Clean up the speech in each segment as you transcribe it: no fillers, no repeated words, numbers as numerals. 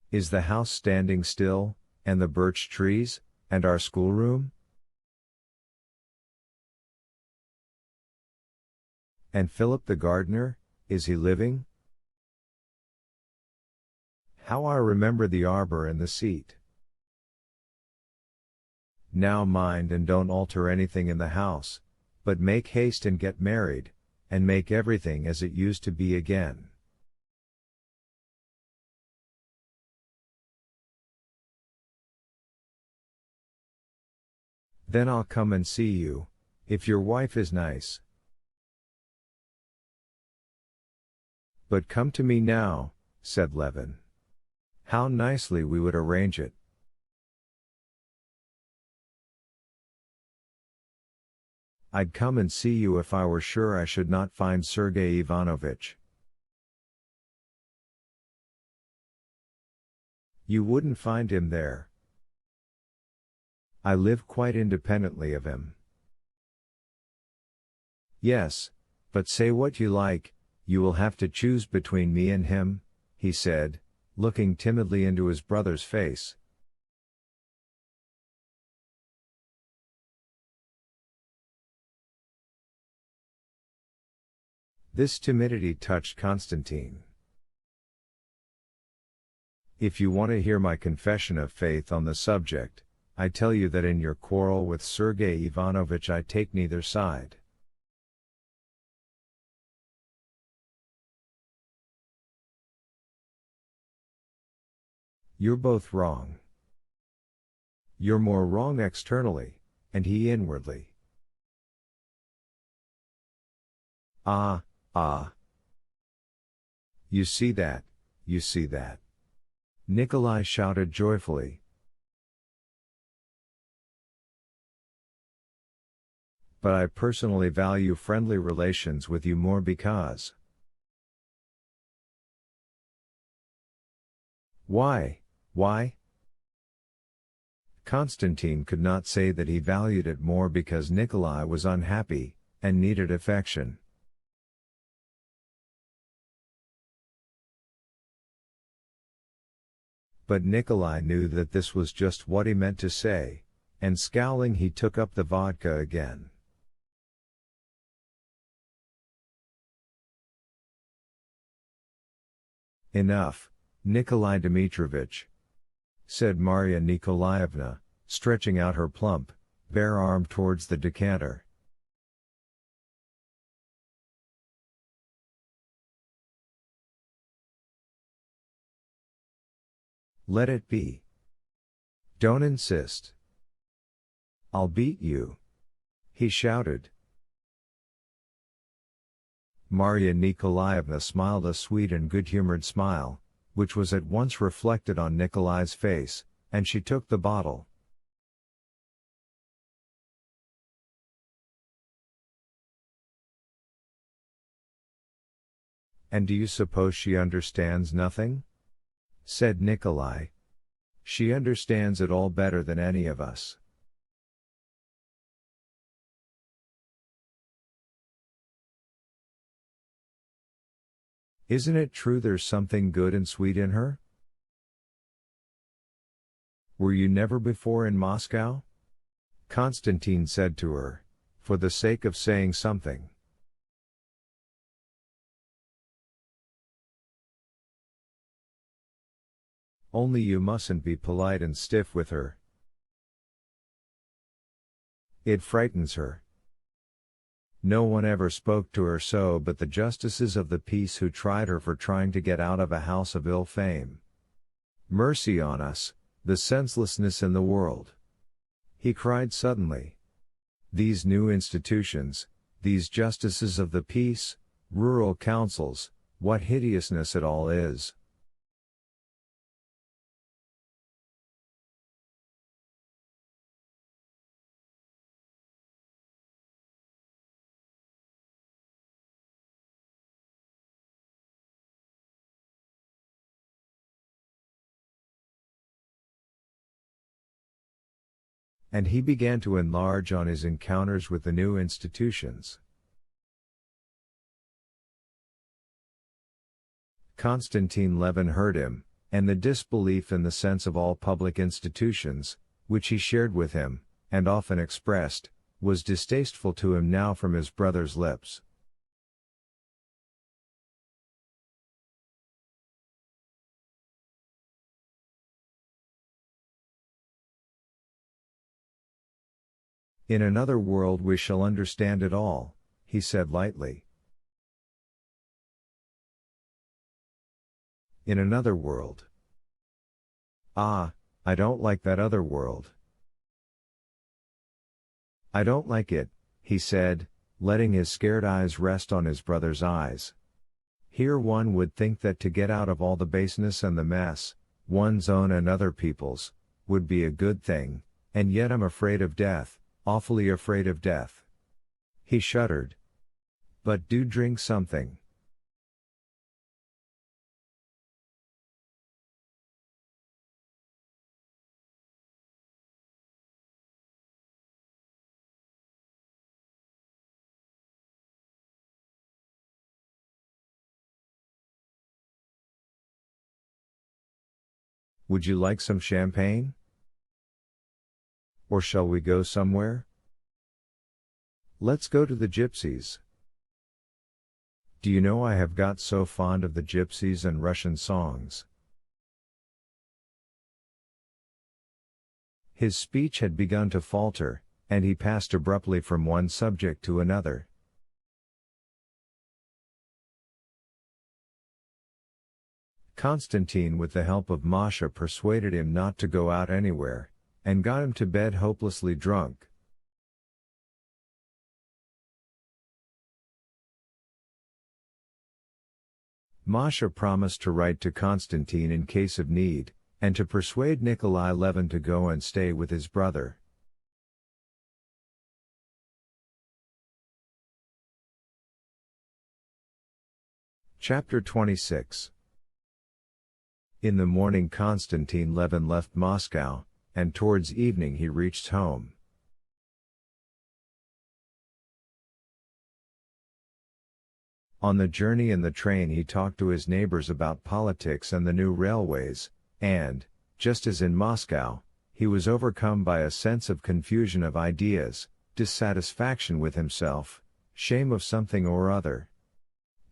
Is the house standing still, and the birch trees, and our schoolroom? And Philip the gardener, is he living? How I remember the arbor and the seat. Now mind and don't alter anything in the house, but make haste and get married, and make everything as it used to be again. Then I'll come and see you, if your wife is nice. But come to me now, said Levin. How nicely we would arrange it. I'd come and see you if I were sure I should not find Sergei Ivanovich. You wouldn't find him there. I live quite independently of him. Yes, but say what you like, you will have to choose between me and him, he said, looking timidly into his brother's face. This timidity touched Constantine. If you want to hear my confession of faith on the subject, I tell you that in your quarrel with Sergei Ivanovich I take neither side. You're both wrong. You're more wrong externally, and he inwardly. Ah. You see that, you see that. Nikolai shouted joyfully. But I personally value friendly relations with you more because. Why? Constantine could not say that he valued it more because Nikolai was unhappy, and needed affection. But Nikolai knew that this was just what he meant to say, and scowling he took up the vodka again. Enough, Nikolai Dmitrovich, said Marya Nikolaevna, stretching out her plump, bare arm towards the decanter. Let it be. Don't insist. I'll beat you, he shouted. Marya Nikolaevna smiled a sweet and good-humored smile, which was at once reflected on Nikolai's face, and she took the bottle. And do you suppose she understands nothing? Said Nikolai. She understands it all better than any of us. Isn't it true there's something good and sweet in her? Were you never before in Moscow? Constantine said to her, for the sake of saying something. Only you mustn't be polite and stiff with her. It frightens her. No one ever spoke to her so but the justices of the peace who tried her for trying to get out of a house of ill fame. Mercy on us, the senselessness in the world! He cried suddenly. These new institutions, these justices of the peace, rural councils, what hideousness it all is! And he began to enlarge on his encounters with the new institutions. Konstantin Levin heard him, and the disbelief in the sense of all public institutions, which he shared with him, and often expressed, was distasteful to him now from his brother's lips. "In another world we shall understand it all," he said lightly. "In another world. Ah, I don't like that other world." "I don't like it," he said, letting his scared eyes rest on his brother's eyes. "Here one would think that to get out of all the baseness and the mess, one's own and other people's, would be a good thing, and yet I'm afraid of death, awfully afraid of death." He shuddered. "But do drink something." "Would you like some champagne? Or shall we go somewhere? Let's go to the gypsies. Do you know I have got so fond of the gypsies and Russian songs." His speech had begun to falter, and he passed abruptly from one subject to another. Constantine, with the help of Masha, persuaded him not to go out anywhere, and got him to bed hopelessly drunk. Masha promised to write to Constantine in case of need, and to persuade Nikolai Levin to go and stay with his brother. Chapter 26. In the morning Constantine Levin left Moscow, and towards evening he reached home. On the journey in the train he talked to his neighbors about politics and the new railways, and, just as in Moscow, he was overcome by a sense of confusion of ideas, dissatisfaction with himself, shame of something or other.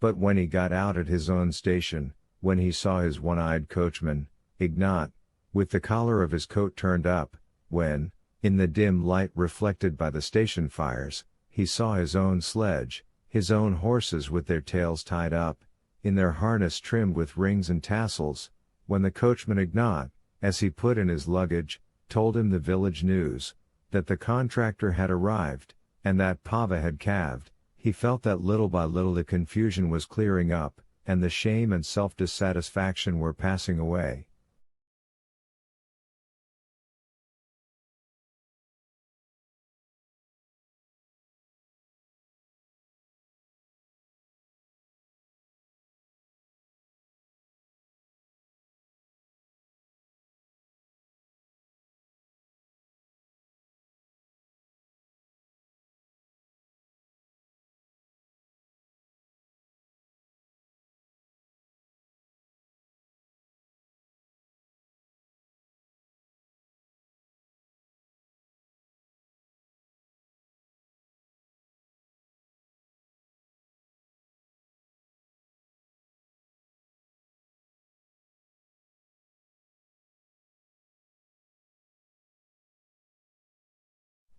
But when he got out at his own station, when he saw his one-eyed coachman, Ignat, with the collar of his coat turned up, when, in the dim light reflected by the station fires, he saw his own sledge, his own horses with their tails tied up, in their harness trimmed with rings and tassels, when the coachman Ignat, as he put in his luggage, told him the village news, that the contractor had arrived, and that Pava had calved, he felt that little by little the confusion was clearing up, and the shame and self-dissatisfaction were passing away.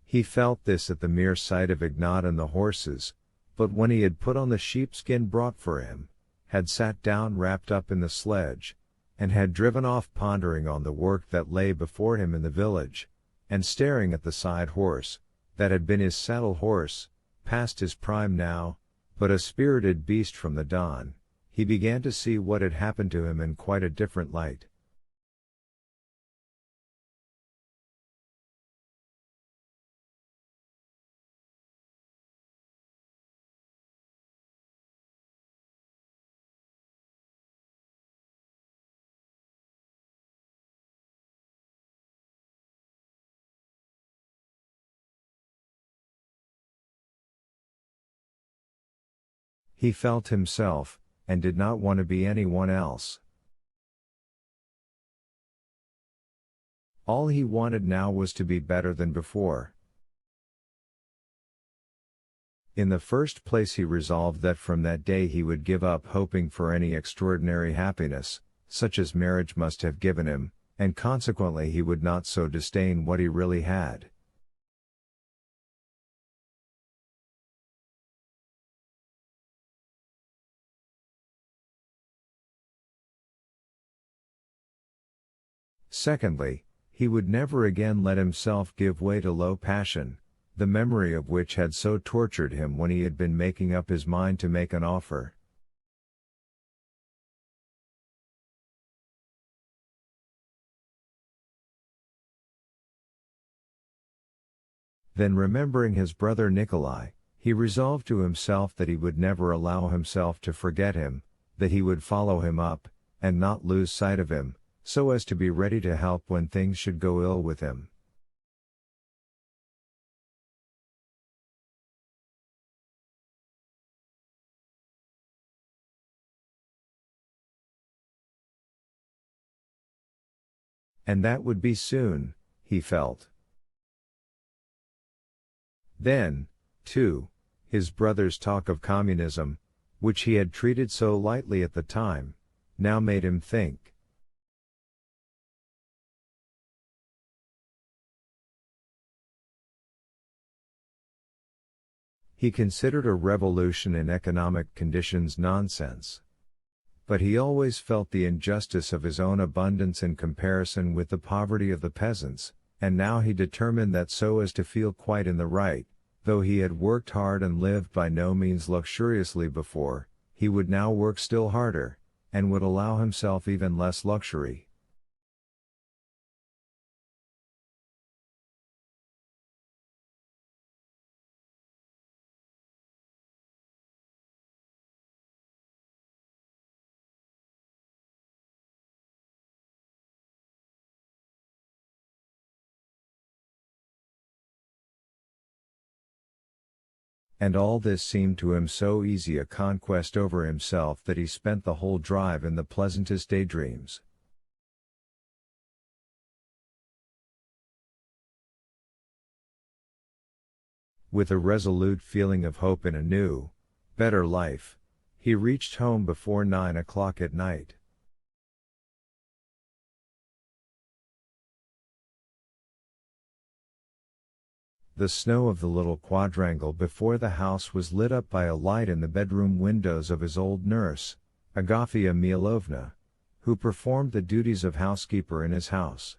He felt this at the mere sight of Ignat and the horses, but when he had put on the sheepskin brought for him, had sat down wrapped up in the sledge, and had driven off pondering on the work that lay before him in the village, and staring at the side horse, that had been his saddle horse, past his prime now, but a spirited beast from the dawn, he began to see what had happened to him in quite a different light. He felt himself, and did not want to be anyone else. All he wanted now was to be better than before. In the first place, he resolved that from that day he would give up hoping for any extraordinary happiness, such as marriage must have given him, and consequently he would not so disdain what he really had. Secondly, he would never again let himself give way to low passion, the memory of which had so tortured him when he had been making up his mind to make an offer. Then, remembering his brother Nikolai, he resolved to himself that he would never allow himself to forget him, that he would follow him up, and not lose sight of him, so as to be ready to help when things should go ill with him. And that would be soon, he felt. Then, too, his brother's talk of communism, which he had treated so lightly at the time, now made him think. He considered a revolution in economic conditions nonsense. But he always felt the injustice of his own abundance in comparison with the poverty of the peasants, and now he determined that so as to feel quite in the right, though he had worked hard and lived by no means luxuriously before, he would now work still harder, and would allow himself even less luxury. And all this seemed to him so easy a conquest over himself that he spent the whole drive in the pleasantest daydreams. With a resolute feeling of hope in a new, better life, he reached home before 9 o'clock at night. The snow of the little quadrangle before the house was lit up by a light in the bedroom windows of his old nurse, Agafia Mihalovna, who performed the duties of housekeeper in his house.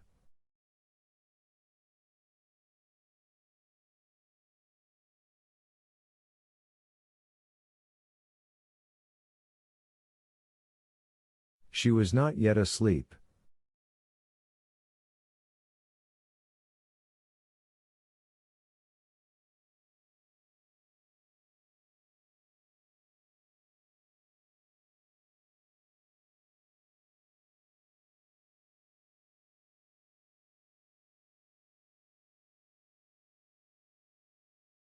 She was not yet asleep.